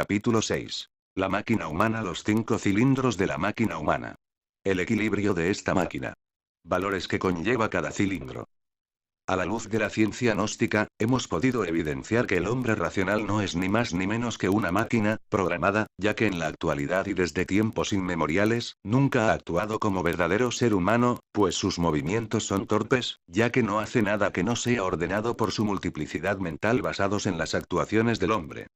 Capítulo 6. La máquina humana. Los 5 cilindros de la máquina humana. El equilibrio de esta máquina. Valores que conlleva cada cilindro. A la luz de la ciencia gnóstica, hemos podido evidenciar que el hombre racional no es ni más ni menos que una máquina, programada, ya que en la actualidad y desde tiempos inmemoriales, nunca ha actuado como verdadero ser humano, pues sus movimientos son torpes, ya que no hace nada que no sea ordenado por su multiplicidad mental basados en las actuaciones del hombre.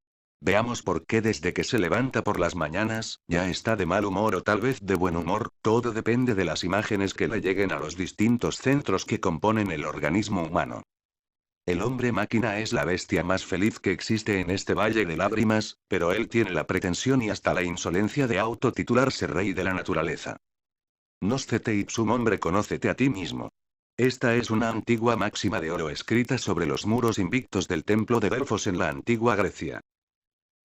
Veamos por qué desde que se levanta por las mañanas, ya está de mal humor o tal vez de buen humor, todo depende de las imágenes que le lleguen a los distintos centros que componen el organismo humano. El hombre máquina es la bestia más feliz que existe en este valle de lágrimas, pero él tiene la pretensión y hasta la insolencia de autotitularse rey de la naturaleza. Noscete ipsum, hombre, conócete a ti mismo. Esta es una antigua máxima de oro escrita sobre los muros invictos del templo de Delfos en la antigua Grecia.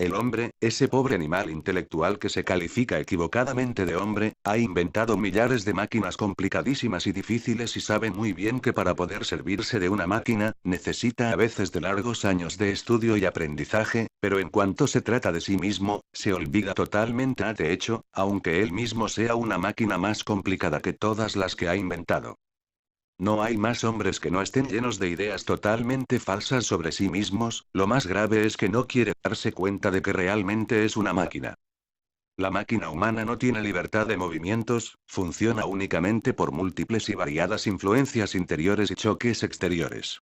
El hombre, ese pobre animal intelectual que se califica equivocadamente de hombre, ha inventado millares de máquinas complicadísimas y difíciles y sabe muy bien que para poder servirse de una máquina, necesita a veces de largos años de estudio y aprendizaje, pero en cuanto se trata de sí mismo, se olvida totalmente de hecho, aunque él mismo sea una máquina más complicada que todas las que ha inventado. No hay más hombres que no estén llenos de ideas totalmente falsas sobre sí mismos, lo más grave es que no quiere darse cuenta de que realmente es una máquina. La máquina humana no tiene libertad de movimientos, funciona únicamente por múltiples y variadas influencias interiores y choques exteriores.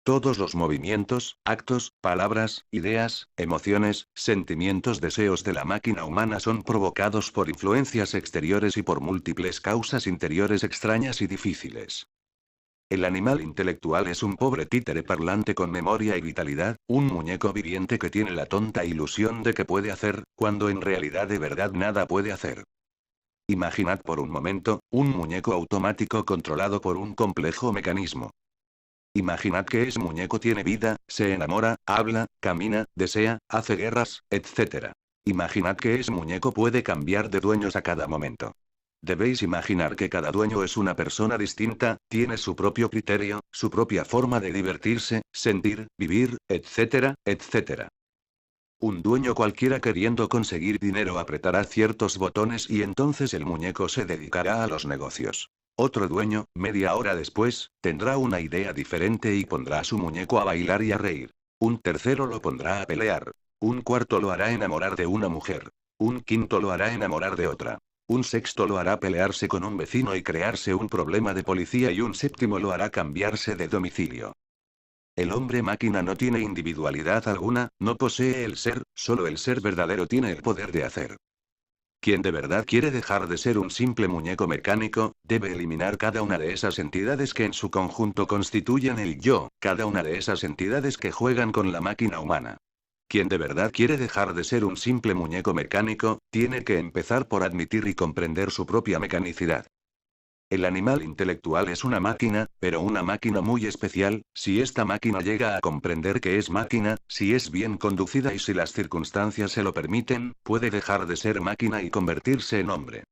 Todos los movimientos, actos, palabras, ideas, emociones, sentimientos, deseos de la máquina humana son provocados por influencias exteriores y por múltiples causas interiores extrañas y difíciles. El animal intelectual es un pobre títere parlante con memoria y vitalidad, un muñeco viviente que tiene la tonta ilusión de que puede hacer, cuando en realidad de verdad nada puede hacer. Imaginad por un momento, un muñeco automático controlado por un complejo mecanismo. Imaginad que ese muñeco tiene vida, se enamora, habla, camina, desea, hace guerras, etc. Imaginad que ese muñeco puede cambiar de dueños a cada momento. Debéis imaginar que cada dueño es una persona distinta, tiene su propio criterio, su propia forma de divertirse, sentir, vivir, etc., etc. Un dueño cualquiera queriendo conseguir dinero apretará ciertos botones y entonces el muñeco se dedicará a los negocios. Otro dueño, media hora después, tendrá una idea diferente y pondrá a su muñeco a bailar y a reír. Un tercero lo pondrá a pelear. Un cuarto lo hará enamorar de una mujer. Un quinto lo hará enamorar de otra. Un sexto lo hará pelearse con un vecino y crearse un problema de policía y un séptimo lo hará cambiarse de domicilio. El hombre máquina no tiene individualidad alguna, no posee el ser, solo el ser verdadero tiene el poder de hacer. Quien de verdad quiere dejar de ser un simple muñeco mecánico, debe eliminar cada una de esas entidades que en su conjunto constituyen el yo, cada una de esas entidades que juegan con la máquina humana. Quien de verdad quiere dejar de ser un simple muñeco mecánico, tiene que empezar por admitir y comprender su propia mecanicidad. El animal intelectual es una máquina, pero una máquina muy especial. Si esta máquina llega a comprender que es máquina, si es bien conducida y si las circunstancias se lo permiten, puede dejar de ser máquina y convertirse en hombre.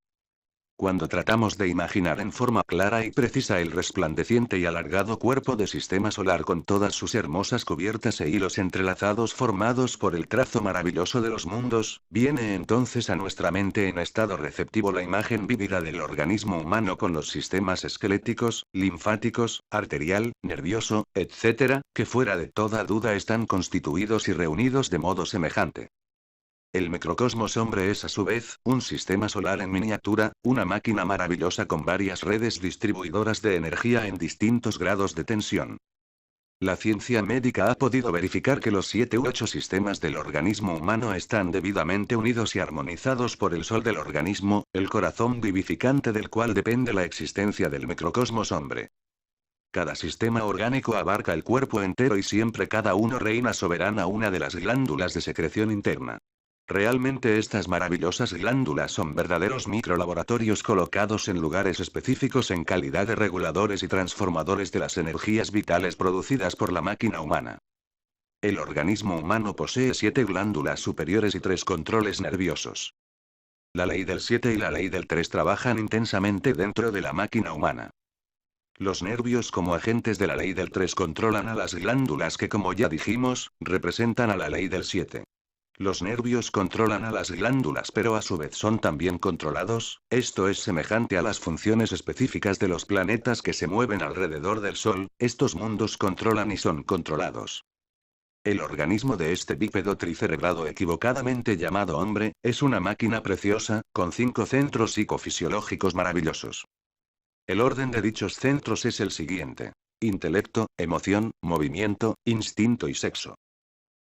Cuando tratamos de imaginar en forma clara y precisa el resplandeciente y alargado cuerpo de sistema solar con todas sus hermosas cubiertas e hilos entrelazados formados por el trazo maravilloso de los mundos, viene entonces a nuestra mente en estado receptivo la imagen vívida del organismo humano con los sistemas esqueléticos, linfáticos, arterial, nervioso, etc., que fuera de toda duda están constituidos y reunidos de modo semejante. El microcosmos hombre es a su vez, un sistema solar en miniatura, una máquina maravillosa con varias redes distribuidoras de energía en distintos grados de tensión. La ciencia médica ha podido verificar que los 7 u 8 sistemas del organismo humano están debidamente unidos y armonizados por el sol del organismo, el corazón vivificante del cual depende la existencia del microcosmos hombre. Cada sistema orgánico abarca el cuerpo entero y siempre cada uno reina soberana una de las glándulas de secreción interna. Realmente estas maravillosas glándulas son verdaderos microlaboratorios colocados en lugares específicos en calidad de reguladores y transformadores de las energías vitales producidas por la máquina humana. El organismo humano posee 7 glándulas superiores y 3 controles nerviosos. La ley del 7 y la ley del 3 trabajan intensamente dentro de la máquina humana. Los nervios como agentes de la ley del 3 controlan a las glándulas que, como ya dijimos, representan a la ley del 7. Los nervios controlan a las glándulas pero a su vez son también controlados, esto es semejante a las funciones específicas de los planetas que se mueven alrededor del Sol, estos mundos controlan y son controlados. El organismo de este bípedo tricerebrado equivocadamente llamado hombre, es una máquina preciosa, con 5 centros psicofisiológicos maravillosos. El orden de dichos centros es el siguiente: intelecto, emoción, movimiento, instinto y sexo.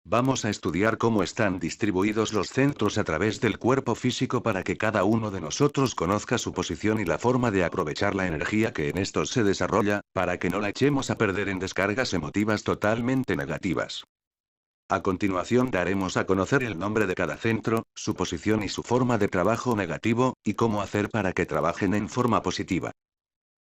Vamos a estudiar cómo están distribuidos los centros a través del cuerpo físico para que cada uno de nosotros conozca su posición y la forma de aprovechar la energía que en estos se desarrolla, para que no la echemos a perder en descargas emotivas totalmente negativas. A continuación daremos a conocer el nombre de cada centro, su posición y su forma de trabajo negativo, y cómo hacer para que trabajen en forma positiva.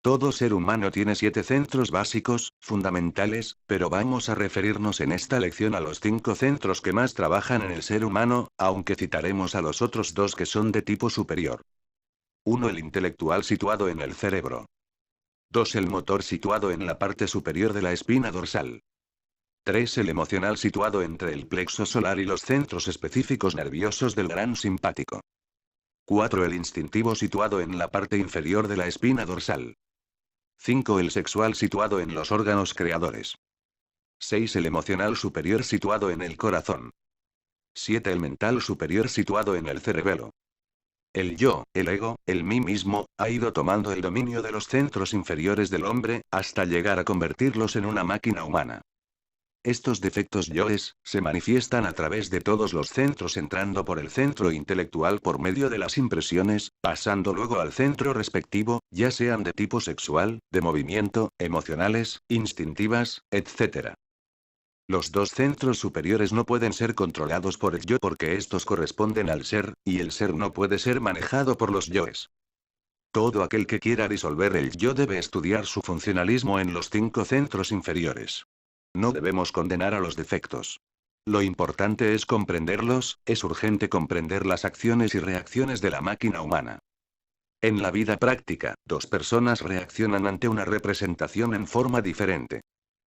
Todo ser humano tiene 7 centros básicos, fundamentales, pero vamos a referirnos en esta lección a los 5 centros que más trabajan en el ser humano, aunque citaremos a los otros 2 que son de tipo superior. 1. El intelectual situado en el cerebro. 2. El motor situado en la parte superior de la espina dorsal. 3. El emocional situado entre el plexo solar y los centros específicos nerviosos del gran simpático. 4. El instintivo situado en la parte inferior de la espina dorsal. 5. El sexual situado en los órganos creadores. 6. El emocional superior situado en el corazón. 7. El mental superior situado en el cerebelo. El yo, el ego, el mí mismo, ha ido tomando el dominio de los centros inferiores del hombre, hasta llegar a convertirlos en una máquina humana. Estos defectos yoes, se manifiestan a través de todos los centros entrando por el centro intelectual por medio de las impresiones, pasando luego al centro respectivo, ya sean de tipo sexual, de movimiento, emocionales, instintivas, etc. Los 2 centros superiores no pueden ser controlados por el yo porque estos corresponden al ser, y el ser no puede ser manejado por los yoes. Todo aquel que quiera disolver el yo debe estudiar su funcionalismo en los 5 centros inferiores. No debemos condenar a los defectos. Lo importante es comprenderlos, es urgente comprender las acciones y reacciones de la máquina humana. En la vida práctica, 2 personas reaccionan ante una representación en forma diferente.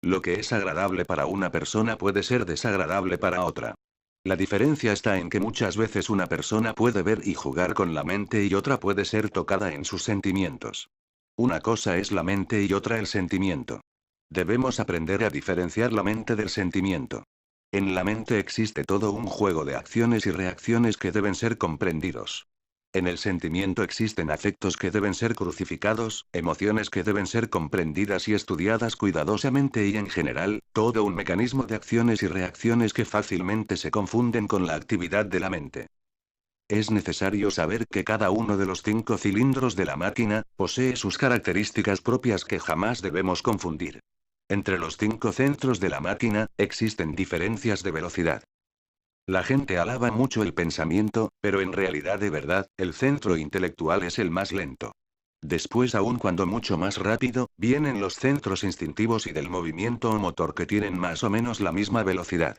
Lo que es agradable para una persona puede ser desagradable para otra. La diferencia está en que muchas veces una persona puede ver y jugar con la mente y otra puede ser tocada en sus sentimientos. Una cosa es la mente y otra el sentimiento. Debemos aprender a diferenciar la mente del sentimiento. En la mente existe todo un juego de acciones y reacciones que deben ser comprendidos. En el sentimiento existen afectos que deben ser crucificados, emociones que deben ser comprendidas y estudiadas cuidadosamente y en general, todo un mecanismo de acciones y reacciones que fácilmente se confunden con la actividad de la mente. Es necesario saber que cada uno de los 5 cilindros de la máquina, posee sus características propias que jamás debemos confundir. Entre los 5 centros de la máquina, existen diferencias de velocidad. La gente alaba mucho el pensamiento, pero en realidad de verdad, el centro intelectual es el más lento. Después, aun cuando mucho más rápido, vienen los centros instintivos y del movimiento o motor que tienen más o menos la misma velocidad.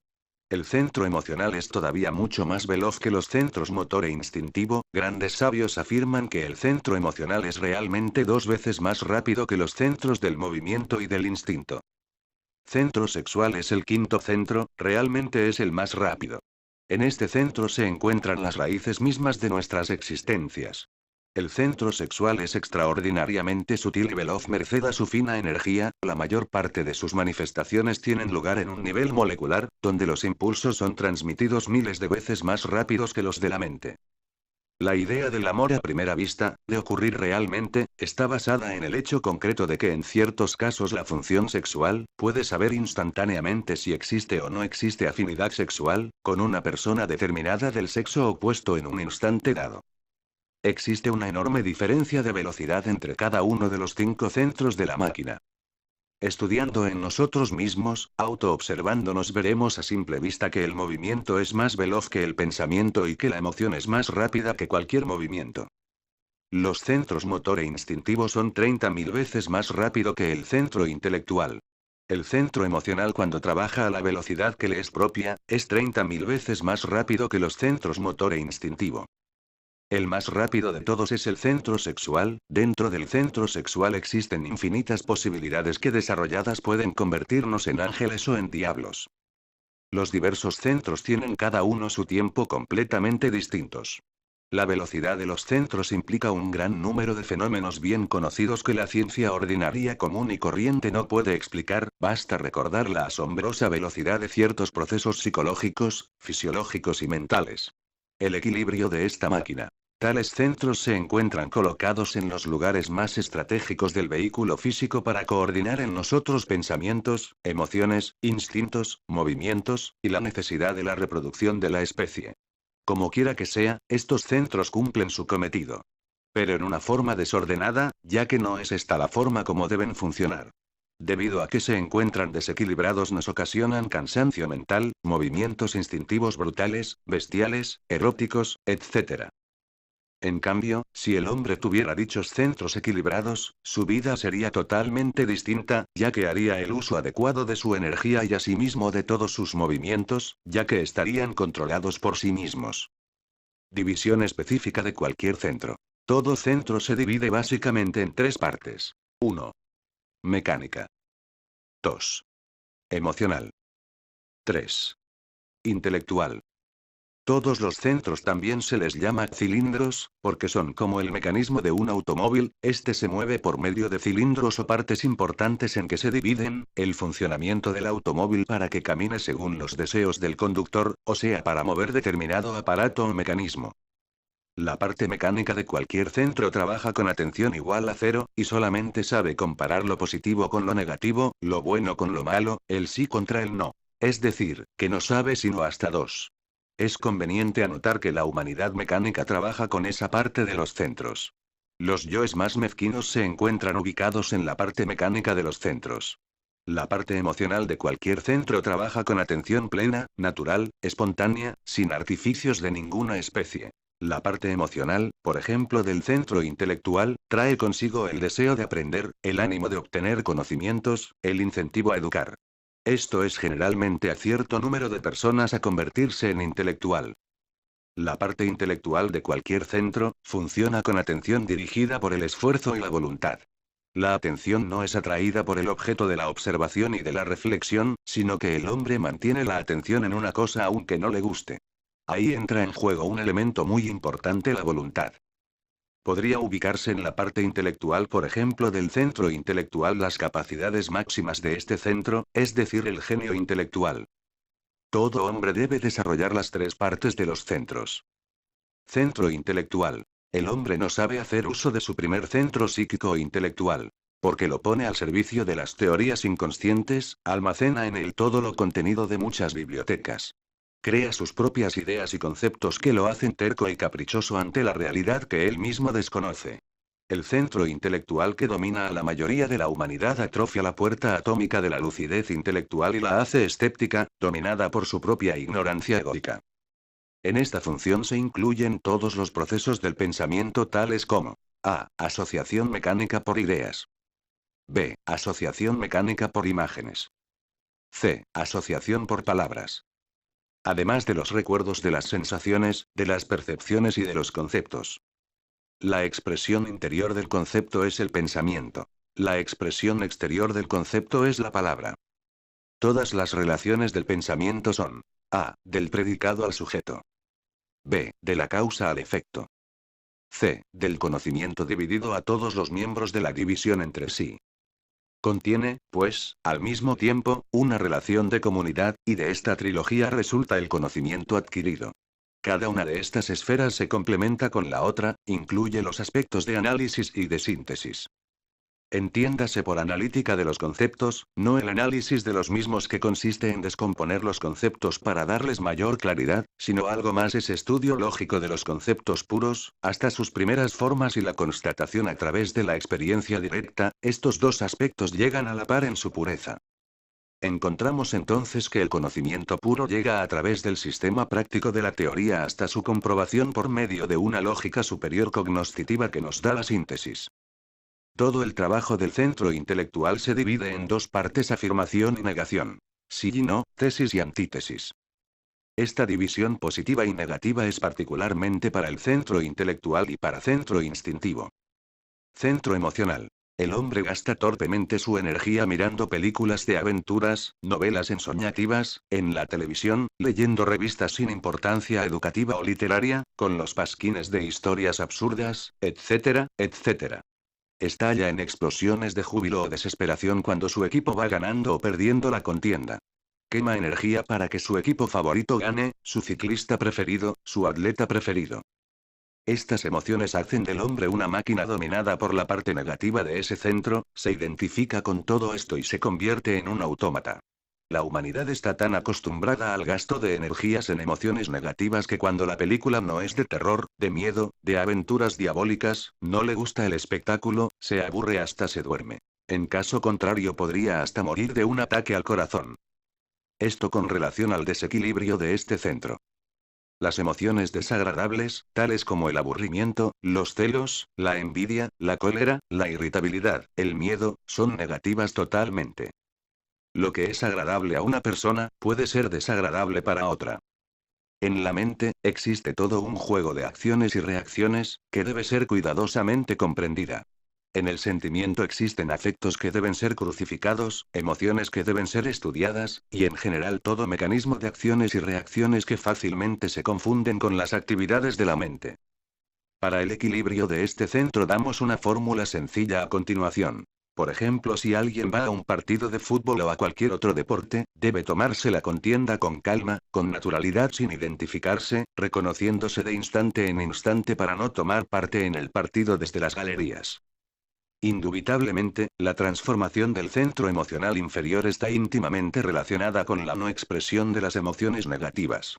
El centro emocional es todavía mucho más veloz que los centros motor e instintivo, grandes sabios afirman que el centro emocional es realmente 2 veces más rápido que los centros del movimiento y del instinto. Centro sexual es el 5.º centro, realmente es el más rápido. En este centro se encuentran las raíces mismas de nuestras existencias. El centro sexual es extraordinariamente sutil y veloz merced a su fina energía, la mayor parte de sus manifestaciones tienen lugar en un nivel molecular, donde los impulsos son transmitidos miles de veces más rápidos que los de la mente. La idea del amor a primera vista, de ocurrir realmente, está basada en el hecho concreto de que en ciertos casos la función sexual, puede saber instantáneamente si existe o no existe afinidad sexual, con una persona determinada del sexo opuesto en un instante dado. Existe una enorme diferencia de velocidad entre cada uno de los 5 centros de la máquina. Estudiando en nosotros mismos, autoobservándonos veremos a simple vista que el movimiento es más veloz que el pensamiento y que la emoción es más rápida que cualquier movimiento. Los centros motor e instintivo son 30.000 veces más rápido que el centro intelectual. El centro emocional cuando trabaja a la velocidad que le es propia, es 30.000 veces más rápido que los centros motor e instintivo. El más rápido de todos es el centro sexual, dentro del centro sexual existen infinitas posibilidades que desarrolladas pueden convertirnos en ángeles o en diablos. Los diversos centros tienen cada uno su tiempo completamente distintos. La velocidad de los centros implica un gran número de fenómenos bien conocidos que la ciencia ordinaria común y corriente no puede explicar, basta recordar la asombrosa velocidad de ciertos procesos psicológicos, fisiológicos y mentales. El equilibrio de esta máquina. Tales centros se encuentran colocados en los lugares más estratégicos del vehículo físico para coordinar en nosotros pensamientos, emociones, instintos, movimientos, y la necesidad de la reproducción de la especie. Como quiera que sea, estos centros cumplen su cometido. Pero en una forma desordenada, ya que no es esta la forma como deben funcionar. Debido a que se encuentran desequilibrados nos ocasionan cansancio mental, movimientos instintivos brutales, bestiales, eróticos, etc. En cambio, si el hombre tuviera dichos centros equilibrados, su vida sería totalmente distinta, ya que haría el uso adecuado de su energía y asimismo de todos sus movimientos, ya que estarían controlados por sí mismos. División específica de cualquier centro. Todo centro se divide básicamente en tres partes. 1. Mecánica. 2. Emocional. 3. Intelectual. Todos los centros también se les llama cilindros, porque son como el mecanismo de un automóvil, este se mueve por medio de cilindros o partes importantes en que se dividen, el funcionamiento del automóvil para que camine según los deseos del conductor, o sea para mover determinado aparato o mecanismo. La parte mecánica de cualquier centro trabaja con atención igual a cero, y solamente sabe comparar lo positivo con lo negativo, lo bueno con lo malo, el sí contra el no. Es decir, que no sabe sino hasta 2. Es conveniente anotar que la humanidad mecánica trabaja con esa parte de los centros. Los yoes más mezquinos se encuentran ubicados en la parte mecánica de los centros. La parte emocional de cualquier centro trabaja con atención plena, natural, espontánea, sin artificios de ninguna especie. La parte emocional, por ejemplo del centro intelectual, trae consigo el deseo de aprender, el ánimo de obtener conocimientos, el incentivo a educar. Esto es generalmente a cierto número de personas a convertirse en intelectual. La parte intelectual de cualquier centro, funciona con atención dirigida por el esfuerzo y la voluntad. La atención no es atraída por el objeto de la observación y de la reflexión, sino que el hombre mantiene la atención en una cosa aunque no le guste. Ahí entra en juego un elemento muy importante, la voluntad. Podría ubicarse en la parte intelectual, por ejemplo, del centro intelectual las capacidades máximas de este centro, es decir, el genio intelectual. Todo hombre debe desarrollar las tres partes de los centros. Centro intelectual. El hombre no sabe hacer uso de su primer centro psíquico intelectual. Porque lo pone al servicio de las teorías inconscientes, almacena en él todo lo contenido de muchas bibliotecas. Crea sus propias ideas y conceptos que lo hacen terco y caprichoso ante la realidad que él mismo desconoce. El centro intelectual que domina a la mayoría de la humanidad atrofia la puerta atómica de la lucidez intelectual y la hace escéptica, dominada por su propia ignorancia egóica. En esta función se incluyen todos los procesos del pensamiento tales como a. Asociación mecánica por ideas. b. Asociación mecánica por imágenes. c. Asociación por palabras. Además de los recuerdos de las sensaciones, de las percepciones y de los conceptos. La expresión interior del concepto es el pensamiento. La expresión exterior del concepto es la palabra. Todas las relaciones del pensamiento son a. Del predicado al sujeto. b. De la causa al efecto. c. Del conocimiento dividido a todos los miembros de la división entre sí. Contiene, pues, al mismo tiempo, una relación de comunidad, y de esta trilogía resulta el conocimiento adquirido. Cada una de estas esferas se complementa con la otra, incluye los aspectos de análisis y de síntesis. Entiéndase por analítica de los conceptos, no el análisis de los mismos que consiste en descomponer los conceptos para darles mayor claridad, sino algo más es estudio lógico de los conceptos puros, hasta sus primeras formas y la constatación a través de la experiencia directa, estos dos aspectos llegan a la par en su pureza. Encontramos entonces que el conocimiento puro llega a través del sistema práctico de la teoría hasta su comprobación por medio de una lógica superior cognoscitiva que nos da la síntesis. Todo el trabajo del centro intelectual se divide en dos partes: afirmación y negación. Sí y no, tesis y antítesis. Esta división positiva y negativa es particularmente para el centro intelectual y para centro instintivo. Centro emocional. El hombre gasta torpemente su energía mirando películas de aventuras, novelas ensoñativas, en la televisión, leyendo revistas sin importancia educativa o literaria, con los pasquines de historias absurdas, etcétera, etcétera. Estalla en explosiones de júbilo o desesperación cuando su equipo va ganando o perdiendo la contienda. Quema energía para que su equipo favorito gane, su ciclista preferido, su atleta preferido. Estas emociones hacen del hombre una máquina dominada por la parte negativa de ese centro, se identifica con todo esto y se convierte en un autómata. La humanidad está tan acostumbrada al gasto de energías en emociones negativas que cuando la película no es de terror, de miedo, de aventuras diabólicas, no le gusta el espectáculo, se aburre hasta se duerme. En caso contrario podría hasta morir de un ataque al corazón. Esto con relación al desequilibrio de este centro. Las emociones desagradables, tales como el aburrimiento, los celos, la envidia, la cólera, la irritabilidad, el miedo, son negativas totalmente. Lo que es agradable a una persona, puede ser desagradable para otra. En la mente, existe todo un juego de acciones y reacciones, que debe ser cuidadosamente comprendida. En el sentimiento existen afectos que deben ser crucificados, emociones que deben ser estudiadas, y en general todo mecanismo de acciones y reacciones que fácilmente se confunden con las actividades de la mente. Para el equilibrio de este centro damos una fórmula sencilla a continuación. Por ejemplo, si alguien va a un partido de fútbol o a cualquier otro deporte, debe tomarse la contienda con calma, con naturalidad sin identificarse, reconociéndose de instante en instante para no tomar parte en el partido desde las galerías. Indubitablemente, la transformación del centro emocional inferior está íntimamente relacionada con la no expresión de las emociones negativas.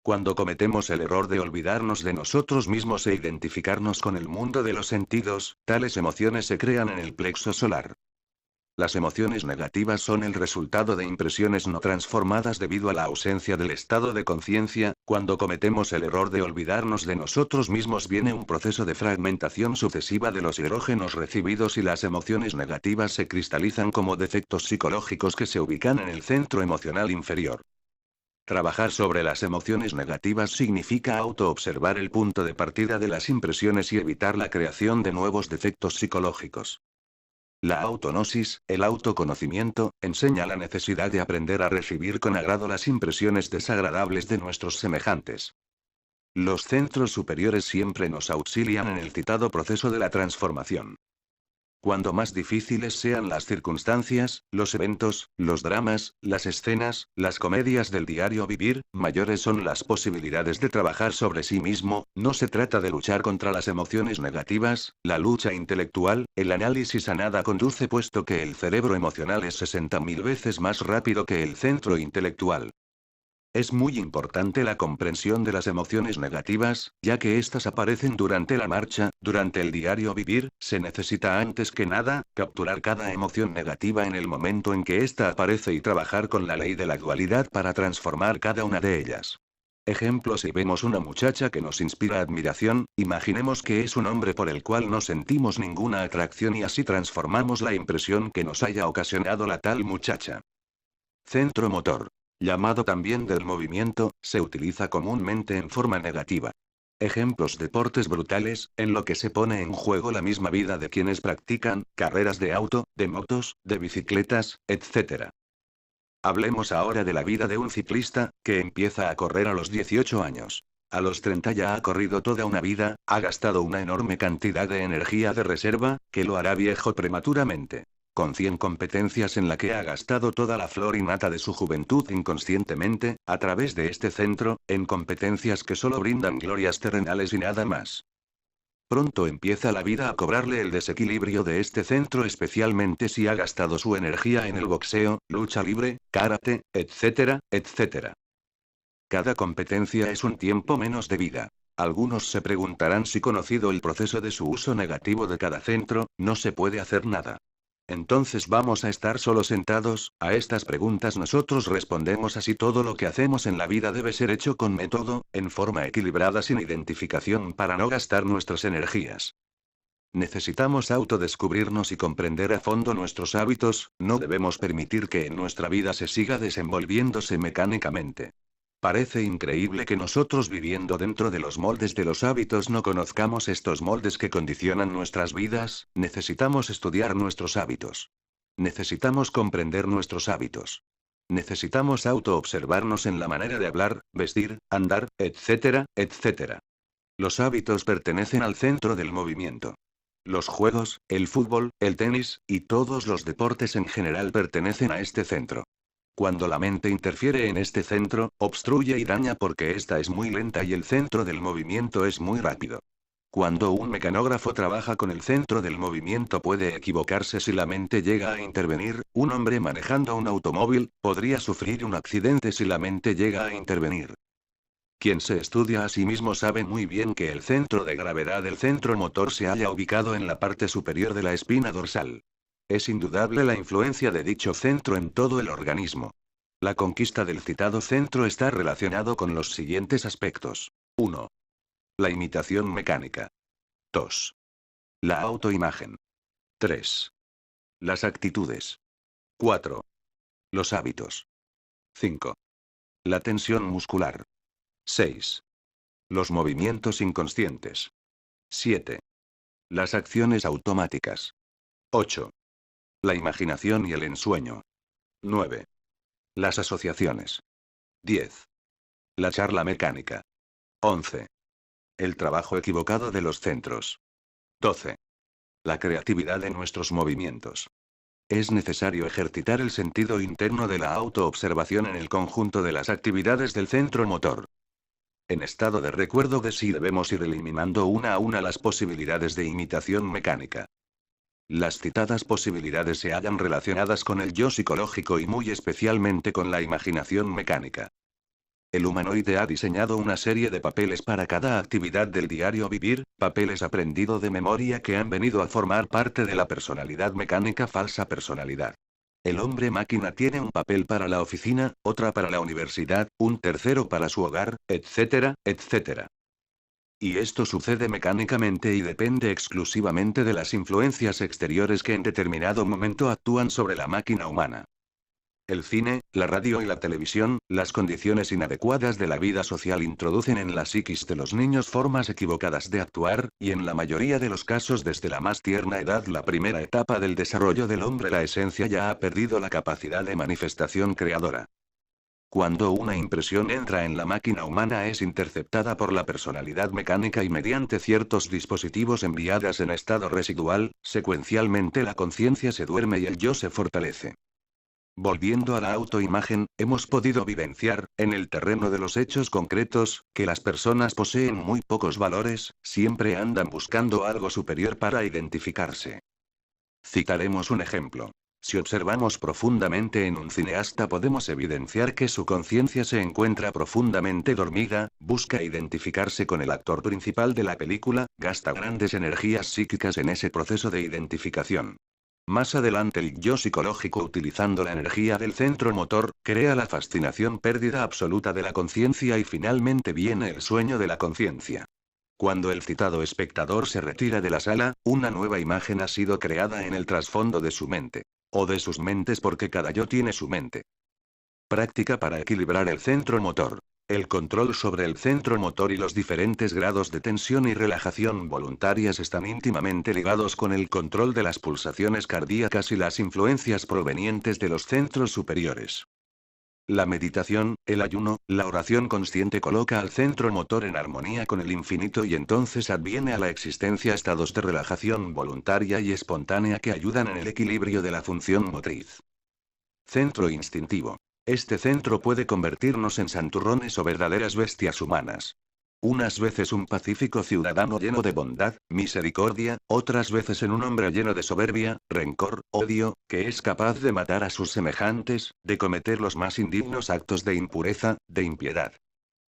Cuando cometemos el error de olvidarnos de nosotros mismos e identificarnos con el mundo de los sentidos, tales emociones se crean en el plexo solar. Las emociones negativas son el resultado de impresiones no transformadas debido a la ausencia del estado de conciencia. Cuando cometemos el error de olvidarnos de nosotros mismos viene un proceso de fragmentación sucesiva de los hidrógenos recibidos y las emociones negativas se cristalizan como defectos psicológicos que se ubican en el centro emocional inferior. Trabajar sobre las emociones negativas significa autoobservar el punto de partida de las impresiones y evitar la creación de nuevos defectos psicológicos. La autognosis, el autoconocimiento, enseña la necesidad de aprender a recibir con agrado las impresiones desagradables de nuestros semejantes. Los centros superiores siempre nos auxilian en el citado proceso de la transformación. Cuando más difíciles sean las circunstancias, los eventos, los dramas, las escenas, las comedias del diario vivir, mayores son las posibilidades de trabajar sobre sí mismo. No se trata de luchar contra las emociones negativas, la lucha intelectual, el análisis a nada conduce puesto que el cerebro emocional es 60.000 veces más rápido que el centro intelectual. Es muy importante la comprensión de las emociones negativas, ya que éstas aparecen durante la marcha, durante el diario vivir. Se necesita antes que nada, capturar cada emoción negativa en el momento en que ésta aparece y trabajar con la ley de la dualidad para transformar cada una de ellas. Ejemplo: si vemos una muchacha que nos inspira admiración, imaginemos que es un hombre por el cual no sentimos ninguna atracción y así transformamos la impresión que nos haya ocasionado la tal muchacha. Centro motor, llamado también del movimiento, se utiliza comúnmente en forma negativa. Ejemplos: deportes brutales, en lo que se pone en juego la misma vida de quienes practican, carreras de auto, de motos, de bicicletas, etc. Hablemos ahora de la vida de un ciclista, que empieza a correr a los 18 años. A los 30 ya ha corrido toda una vida, ha gastado una enorme cantidad de energía de reserva, que lo hará viejo prematuramente. Con 100 competencias en la que ha gastado toda la flor innata de su juventud inconscientemente, a través de este centro, en competencias que solo brindan glorias terrenales y nada más. Pronto empieza la vida a cobrarle el desequilibrio de este centro, especialmente si ha gastado su energía en el boxeo, lucha libre, karate, etcétera, etcétera. Cada competencia es un tiempo menos de vida. Algunos se preguntarán si, conocido el proceso de su uso negativo de cada centro, no se puede hacer nada. Entonces vamos a estar solo sentados. A estas preguntas nosotros respondemos así: todo lo que hacemos en la vida debe ser hecho con método, en forma equilibrada, sin identificación, para no gastar nuestras energías. Necesitamos autodescubrirnos y comprender a fondo nuestros hábitos. No debemos permitir que en nuestra vida se siga desenvolviéndose mecánicamente. Parece increíble que nosotros viviendo dentro de los moldes de los hábitos no conozcamos estos moldes que condicionan nuestras vidas. Necesitamos estudiar nuestros hábitos. Necesitamos comprender nuestros hábitos. Necesitamos autoobservarnos en la manera de hablar, vestir, andar, etcétera, etcétera. Los hábitos pertenecen al centro del movimiento. Los juegos, el fútbol, el tenis, y todos los deportes en general pertenecen a este centro. Cuando la mente interfiere en este centro, obstruye y daña porque esta es muy lenta y el centro del movimiento es muy rápido. Cuando un mecanógrafo trabaja con el centro del movimiento puede equivocarse si la mente llega a intervenir. Un hombre manejando un automóvil podría sufrir un accidente si la mente llega a intervenir. Quien se estudia a sí mismo sabe muy bien que el centro de gravedad del centro motor se halla ubicado en la parte superior de la espina dorsal. Es indudable la influencia de dicho centro en todo el organismo. La conquista del citado centro está relacionado con los siguientes aspectos. 1. La imitación mecánica. 2. La autoimagen. 3. Las actitudes. 4. Los hábitos. 5. La tensión muscular. 6. Los movimientos inconscientes. 7. Las acciones automáticas. 8. La imaginación y el ensueño. 9. Las asociaciones. 10. La charla mecánica. 11. El trabajo equivocado de los centros. 12. La creatividad de nuestros movimientos. Es necesario ejercitar el sentido interno de la autoobservación en el conjunto de las actividades del centro motor. En estado de recuerdo de sí debemos ir eliminando una a una las posibilidades de imitación mecánica. Las citadas posibilidades se hallan relacionadas con el yo psicológico y muy especialmente con la imaginación mecánica. El humanoide ha diseñado una serie de papeles para cada actividad del diario vivir, papeles aprendido de memoria que han venido a formar parte de la personalidad mecánica falsa personalidad. El hombre máquina tiene un papel para la oficina, otra para la universidad, un tercero para su hogar, etcétera, etcétera. Y esto sucede mecánicamente y depende exclusivamente de las influencias exteriores que en determinado momento actúan sobre la máquina humana. El cine, la radio y la televisión, las condiciones inadecuadas de la vida social introducen en la psiquis de los niños formas equivocadas de actuar, y en la mayoría de los casos desde la más tierna edad, la primera etapa del desarrollo del hombre, la esencia ya ha perdido la capacidad de manifestación creadora. Cuando una impresión entra en la máquina humana es interceptada por la personalidad mecánica y mediante ciertos dispositivos enviadas en estado residual, secuencialmente la conciencia se duerme y el yo se fortalece. Volviendo a la autoimagen, hemos podido vivenciar, en el terreno de los hechos concretos, que las personas poseen muy pocos valores, siempre andan buscando algo superior para identificarse. Citaremos un ejemplo. Si observamos profundamente en un cineasta podemos evidenciar que su conciencia se encuentra profundamente dormida, busca identificarse con el actor principal de la película, gasta grandes energías psíquicas en ese proceso de identificación. Más adelante el yo psicológico, utilizando la energía del centro motor, crea la fascinación pérdida absoluta de la conciencia y finalmente viene el sueño de la conciencia. Cuando el citado espectador se retira de la sala, una nueva imagen ha sido creada en el trasfondo de su mente. O de sus mentes porque cada yo tiene su mente. Práctica para equilibrar el centro motor. El control sobre el centro motor y los diferentes grados de tensión y relajación voluntarias están íntimamente ligados con el control de las pulsaciones cardíacas y las influencias provenientes de los centros superiores. La meditación, el ayuno, la oración consciente coloca al centro motor en armonía con el infinito y entonces adviene a la existencia estados de relajación voluntaria y espontánea que ayudan en el equilibrio de la función motriz. Centro instintivo. Este centro puede convertirnos en santurrones o verdaderas bestias humanas. Unas veces un pacífico ciudadano lleno de bondad, misericordia, otras veces en un hombre lleno de soberbia, rencor, odio, que es capaz de matar a sus semejantes, de cometer los más indignos actos de impureza, de impiedad.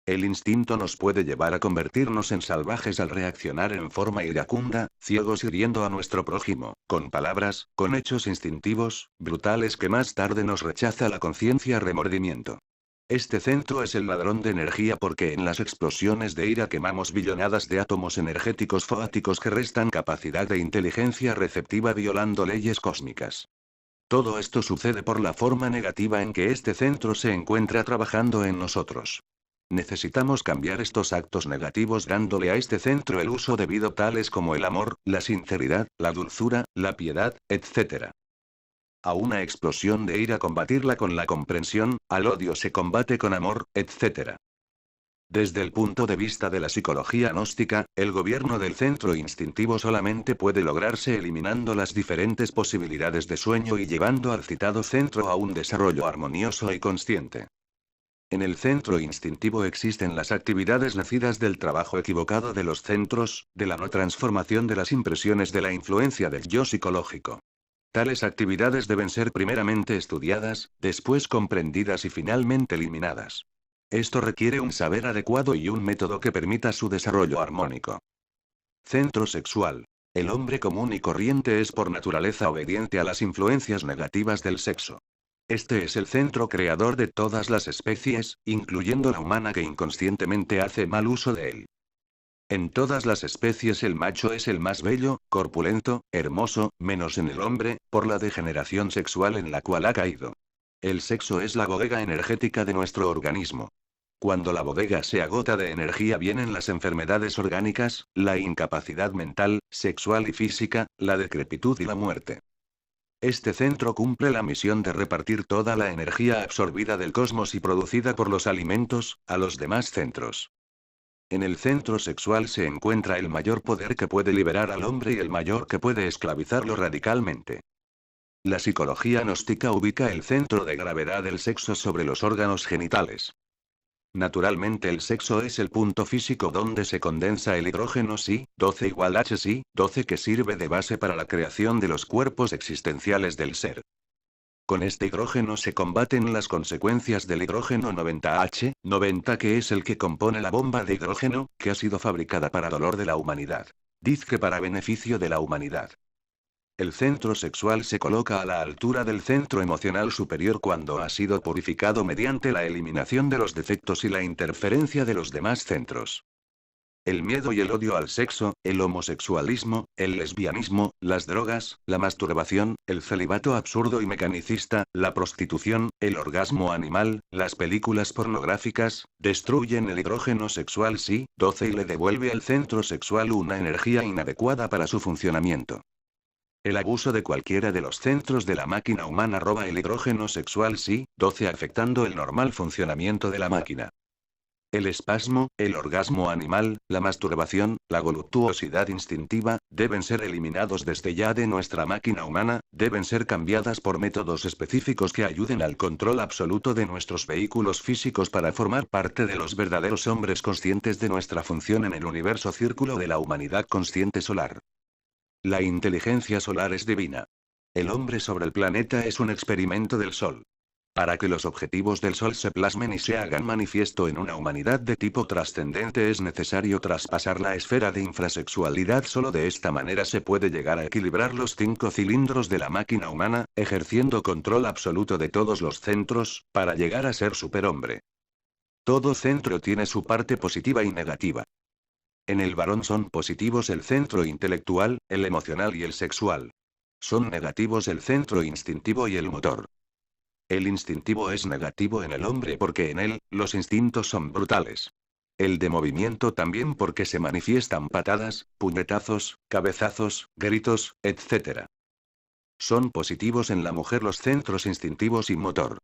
El instinto nos puede llevar a convertirnos en salvajes al reaccionar en forma iracunda, ciegos hiriendo a nuestro prójimo, con palabras, con hechos instintivos, brutales que más tarde nos rechaza la conciencia remordimiento. Este centro es el ladrón de energía porque en las explosiones de ira quemamos billonadas de átomos energéticos foáticos que restan capacidad de inteligencia receptiva violando leyes cósmicas. Todo esto sucede por la forma negativa en que este centro se encuentra trabajando en nosotros. Necesitamos cambiar estos actos negativos dándole a este centro el uso debido tales como el amor, la sinceridad, la dulzura, la piedad, etc. A una explosión de ira combatirla con la comprensión, al odio se combate con amor, etc. Desde el punto de vista de la psicología gnóstica, el gobierno del centro instintivo solamente puede lograrse eliminando las diferentes posibilidades de sueño y llevando al citado centro a un desarrollo armonioso y consciente. En el centro instintivo existen las actividades nacidas del trabajo equivocado de los centros, de la no transformación de las impresiones de la influencia del yo psicológico. Tales actividades deben ser primeramente estudiadas, después comprendidas y finalmente eliminadas. Esto requiere un saber adecuado y un método que permita su desarrollo armónico. Centro sexual. El hombre común y corriente es por naturaleza obediente a las influencias negativas del sexo. Este es el centro creador de todas las especies, incluyendo la humana que inconscientemente hace mal uso de él. En todas las especies el macho es el más bello, corpulento, hermoso, menos en el hombre, por la degeneración sexual en la cual ha caído. El sexo es la bodega energética de nuestro organismo. Cuando la bodega se agota de energía vienen las enfermedades orgánicas, la incapacidad mental, sexual y física, la decrepitud y la muerte. Este centro cumple la misión de repartir toda la energía absorbida del cosmos y producida por los alimentos, a los demás centros. En el centro sexual se encuentra el mayor poder que puede liberar al hombre y el mayor que puede esclavizarlo radicalmente. La psicología gnóstica ubica el centro de gravedad del sexo sobre los órganos genitales. Naturalmente el sexo es el punto físico donde se condensa el hidrógeno Si-12 igual H-Si-12 que sirve de base para la creación de los cuerpos existenciales del ser. Con este hidrógeno se combaten las consecuencias del hidrógeno 90H-90 que es el que compone la bomba de hidrógeno, que ha sido fabricada para dolor de la humanidad. Dice para beneficio de la humanidad. El centro sexual se coloca a la altura del centro emocional superior cuando ha sido purificado mediante la eliminación de los defectos y la interferencia de los demás centros. El miedo y el odio al sexo, el homosexualismo, el lesbianismo, las drogas, la masturbación, el celibato absurdo y mecanicista, la prostitución, el orgasmo animal, las películas pornográficas, destruyen el hidrógeno sexual Si-12 y le devuelve al centro sexual una energía inadecuada para su funcionamiento. El abuso de cualquiera de los centros de la máquina humana roba el hidrógeno sexual Si-12 afectando el normal funcionamiento de la máquina. El espasmo, el orgasmo animal, la masturbación, la voluptuosidad instintiva, deben ser eliminados desde ya de nuestra máquina humana, deben ser cambiadas por métodos específicos que ayuden al control absoluto de nuestros vehículos físicos para formar parte de los verdaderos hombres conscientes de nuestra función en el universo círculo de la humanidad consciente solar. La inteligencia solar es divina. El hombre sobre el planeta es un experimento del Sol. Para que los objetivos del Sol se plasmen y se hagan manifiesto en una humanidad de tipo trascendente es necesario traspasar la esfera de infrasexualidad. Solo de esta manera se puede llegar a equilibrar los 5 cilindros de la máquina humana, ejerciendo control absoluto de todos los centros, para llegar a ser superhombre. Todo centro tiene su parte positiva y negativa. En el varón son positivos el centro intelectual, el emocional y el sexual. Son negativos el centro instintivo y el motor. El instintivo es negativo en el hombre porque en él, los instintos son brutales. El de movimiento también porque se manifiestan patadas, puñetazos, cabezazos, gritos, etc. Son positivos en la mujer los centros instintivos y motor.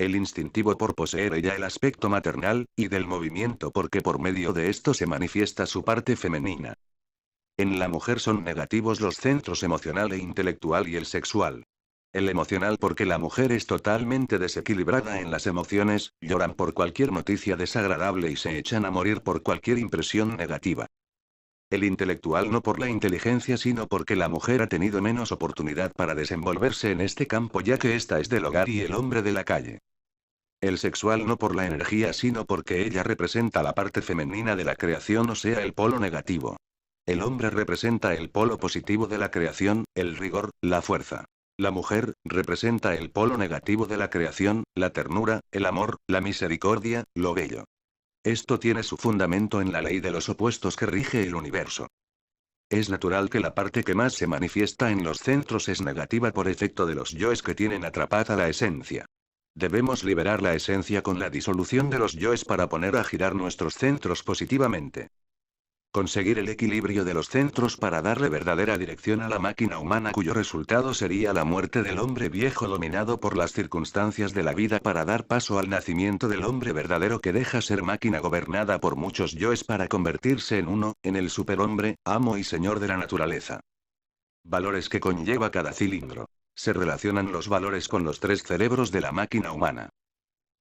El instintivo por poseer ella el aspecto maternal, y del movimiento porque por medio de esto se manifiesta su parte femenina. En la mujer son negativos los centros emocional e intelectual y el sexual. El emocional porque la mujer es totalmente desequilibrada en las emociones, lloran por cualquier noticia desagradable y se echan a morir por cualquier impresión negativa. El intelectual no por la inteligencia sino porque la mujer ha tenido menos oportunidad para desenvolverse en este campo ya que ésta es del hogar y el hombre de la calle. El sexual no por la energía sino porque ella representa la parte femenina de la creación o sea el polo negativo. El hombre representa el polo positivo de la creación, el rigor, la fuerza. La mujer, representa el polo negativo de la creación, la ternura, el amor, la misericordia, lo bello. Esto tiene su fundamento en la ley de los opuestos que rige el universo. Es natural que la parte que más se manifiesta en los centros es negativa por efecto de los yoes que tienen atrapada la esencia. Debemos liberar la esencia con la disolución de los yoes para poner a girar nuestros centros positivamente. Conseguir el equilibrio de los centros para darle verdadera dirección a la máquina humana cuyo resultado sería la muerte del hombre viejo dominado por las circunstancias de la vida para dar paso al nacimiento del hombre verdadero que deja ser máquina gobernada por muchos yoes para convertirse en uno, en el superhombre, amo y señor de la naturaleza. Valores que conlleva cada cilindro. Se relacionan los valores con los tres cerebros de la máquina humana.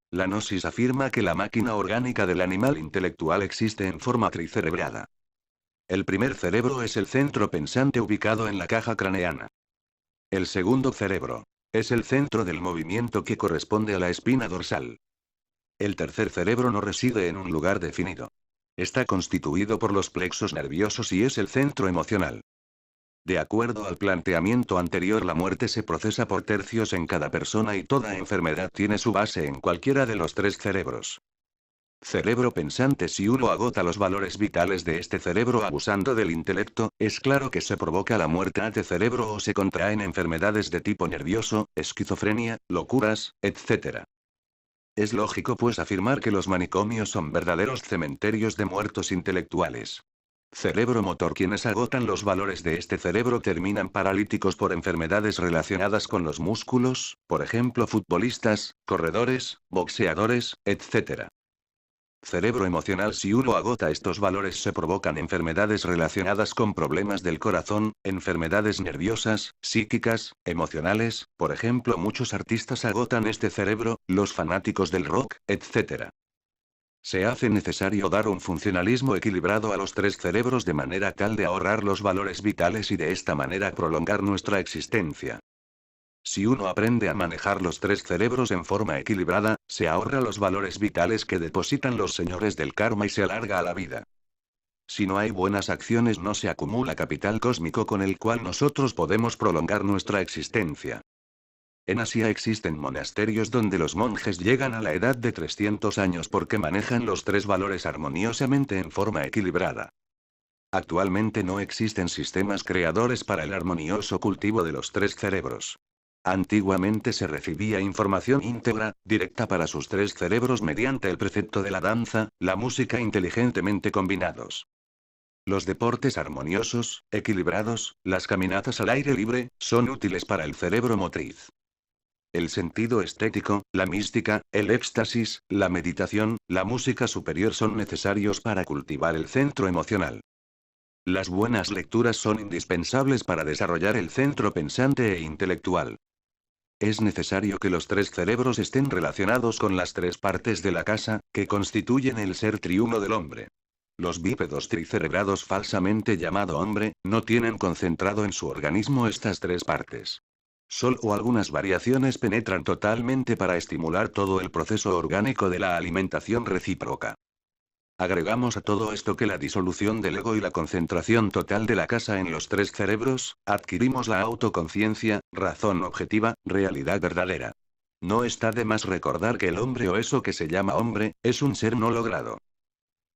La gnosis afirma que la máquina orgánica del animal intelectual existe en forma tricerebrada. El primer cerebro es el centro pensante ubicado en la caja craneana. El segundo cerebro es el centro del movimiento que corresponde a la espina dorsal. El tercer cerebro no reside en un lugar definido. Está constituido por los plexos nerviosos y es el centro emocional. De acuerdo al planteamiento anterior, la muerte se procesa por tercios en cada persona y toda enfermedad tiene su base en cualquiera de los tres cerebros. Cerebro pensante. Si uno agota los valores vitales de este cerebro abusando del intelecto, es claro que se provoca la muerte de cerebro o se contraen enfermedades de tipo nervioso, esquizofrenia, locuras, etc. Es lógico pues afirmar que los manicomios son verdaderos cementerios de muertos intelectuales. Cerebro motor. Quienes agotan los valores de este cerebro terminan paralíticos por enfermedades relacionadas con los músculos, por ejemplo futbolistas, corredores, boxeadores, etc. Cerebro emocional. Si uno agota estos valores se provocan enfermedades relacionadas con problemas del corazón, enfermedades nerviosas, psíquicas, emocionales, por ejemplo muchos artistas agotan este cerebro, los fanáticos del rock, etc. Se hace necesario dar un funcionalismo equilibrado a los tres cerebros de manera tal de ahorrar los valores vitales y de esta manera prolongar nuestra existencia. Si uno aprende a manejar los tres cerebros en forma equilibrada, se ahorra los valores vitales que depositan los señores del karma y se alarga a la vida. Si no hay buenas acciones no se acumula capital cósmico con el cual nosotros podemos prolongar nuestra existencia. En Asia existen monasterios donde los monjes llegan a la edad de 300 años porque manejan los tres valores armoniosamente en forma equilibrada. Actualmente no existen sistemas creadores para el armonioso cultivo de los tres cerebros. Antiguamente se recibía información íntegra, directa para sus tres cerebros mediante el precepto de la danza, la música inteligentemente combinados. Los deportes armoniosos, equilibrados, las caminatas al aire libre, son útiles para el cerebro motriz. El sentido estético, la mística, el éxtasis, la meditación, la música superior son necesarios para cultivar el centro emocional. Las buenas lecturas son indispensables para desarrollar el centro pensante e intelectual. Es necesario que los tres cerebros estén relacionados con las tres partes de la casa, que constituyen el ser triuno del hombre. Los bípedos tricerebrados falsamente llamado hombre, no tienen concentrado en su organismo estas tres partes. Solo algunas variaciones penetran totalmente para estimular todo el proceso orgánico de la alimentación recíproca. Agregamos a todo esto que la disolución del ego y la concentración total de la casa en los tres cerebros, adquirimos la autoconciencia, razón objetiva, realidad verdadera. No está de más recordar que el hombre o eso que se llama hombre, es un ser no logrado.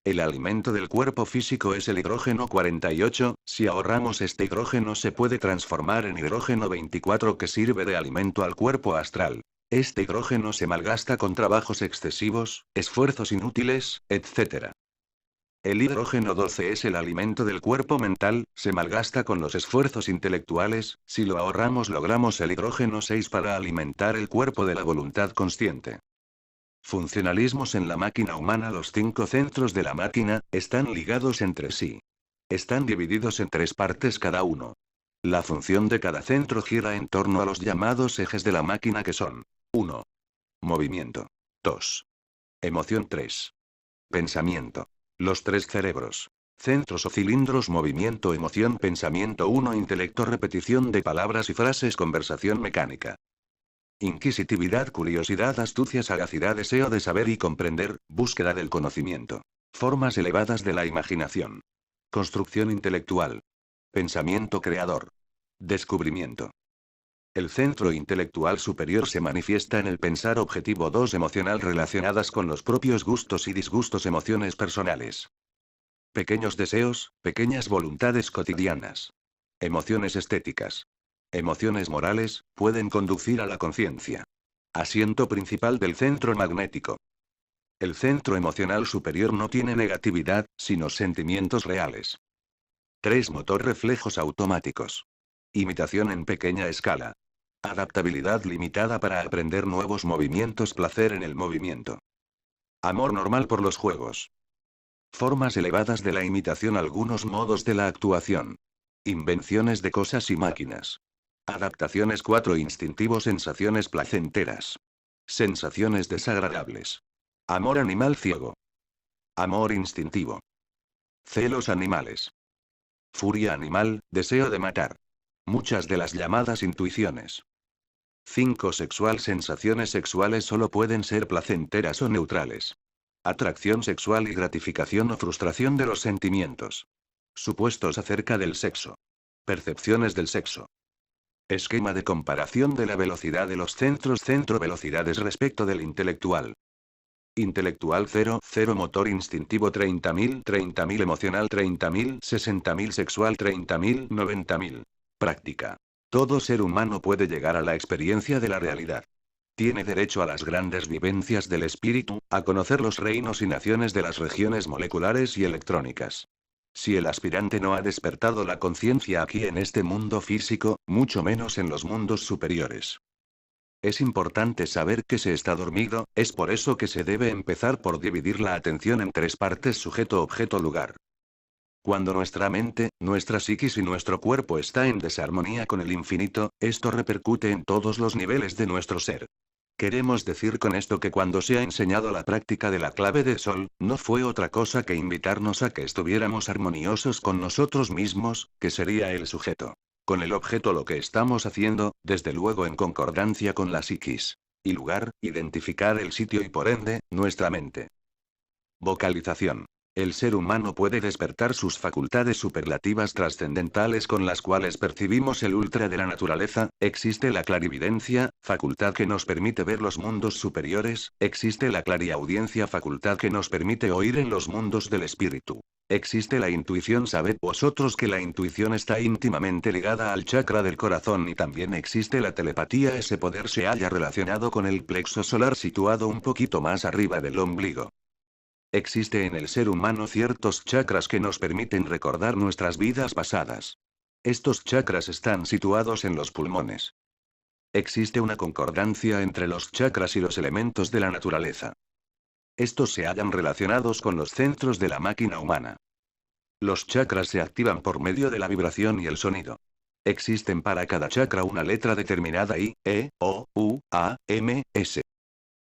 El alimento del cuerpo físico es el hidrógeno 48, si ahorramos este hidrógeno se puede transformar en hidrógeno 24 que sirve de alimento al cuerpo astral. Este hidrógeno se malgasta con trabajos excesivos, esfuerzos inútiles, etc. El hidrógeno 12 es el alimento del cuerpo mental, se malgasta con los esfuerzos intelectuales, si lo ahorramos logramos el hidrógeno 6 para alimentar el cuerpo de la voluntad consciente. Funcionalismos en la máquina humana. Los 5 centros de la máquina, están ligados entre sí. Están divididos en 3 partes cada uno. La función de cada centro gira en torno a los llamados ejes de la máquina que son 1. Movimiento. 2. Emoción. 3. Pensamiento. Los 3 cerebros. Centros o cilindros. Movimiento, emoción, pensamiento. 1. Intelecto, repetición de palabras y frases, conversación mecánica. Inquisitividad, curiosidad, astucia, sagacidad, deseo de saber y comprender, búsqueda del conocimiento. Formas elevadas de la imaginación. Construcción intelectual. Pensamiento creador. Descubrimiento. El centro intelectual superior se manifiesta en el pensar objetivo. 2. Emocional, relacionadas con los propios gustos y disgustos, emociones personales. Pequeños deseos, pequeñas voluntades cotidianas. Emociones estéticas. Emociones morales, pueden conducir a la conciencia. Asiento principal del centro magnético. El centro emocional superior no tiene negatividad, sino sentimientos reales. 3. Motor reflejos automáticos. Imitación en pequeña escala. Adaptabilidad limitada para aprender nuevos movimientos. Placer en el movimiento. Amor normal por los juegos. Formas elevadas de la imitación. Algunos modos de la actuación. Invenciones de cosas y máquinas. Adaptaciones. 4. Instintivo. Sensaciones placenteras. Sensaciones desagradables. Amor animal ciego. Amor instintivo. Celos animales. Furia animal, deseo de matar. Muchas de las llamadas intuiciones. 5. Sexual. Sensaciones sexuales solo pueden ser placenteras o neutrales. Atracción sexual y gratificación o frustración de los sentimientos. Supuestos acerca del sexo. Percepciones del sexo. Esquema de comparación de la velocidad de los centros. Centro velocidades respecto del intelectual. Intelectual 0, 0. Motor instintivo 30.000, 30.000. Emocional 30.000, 60.000. Sexual 30.000, 90.000. Práctica. Todo ser humano puede llegar a la experiencia de la realidad. Tiene derecho a las grandes vivencias del espíritu, a conocer los reinos y naciones de las regiones moleculares y electrónicas. Si el aspirante no ha despertado la conciencia aquí en este mundo físico, mucho menos en los mundos superiores. Es importante saber que se está dormido, es por eso que se debe empezar por dividir la atención en 3 partes: sujeto, objeto, lugar. Cuando nuestra mente, nuestra psiquis y nuestro cuerpo está en desarmonía con el infinito, esto repercute en todos los niveles de nuestro ser. Queremos decir con esto que cuando se ha enseñado la práctica de la clave de sol, no fue otra cosa que invitarnos a que estuviéramos armoniosos con nosotros mismos, que sería el sujeto. Con el objeto lo que estamos haciendo, desde luego en concordancia con la psiquis. Y lugar, identificar el sitio y por ende, nuestra mente. Vocalización. El ser humano puede despertar sus facultades superlativas trascendentales con las cuales percibimos el ultra de la naturaleza. Existe la clarividencia, facultad que nos permite ver los mundos superiores. Existe la clariaudiencia, facultad que nos permite oír en los mundos del espíritu. Existe la intuición. Sabed vosotros que la intuición está íntimamente ligada al chakra del corazón, y también existe la telepatía. Ese poder se halla relacionado con el plexo solar situado un poquito más arriba del ombligo. Existe en el ser humano ciertos chakras que nos permiten recordar nuestras vidas pasadas. Estos chakras están situados en los pulmones. Existe una concordancia entre los chakras y los elementos de la naturaleza. Estos se hallan relacionados con los centros de la máquina humana. Los chakras se activan por medio de la vibración y el sonido. Existen para cada chakra una letra determinada: I, E, O, U, A, M, S.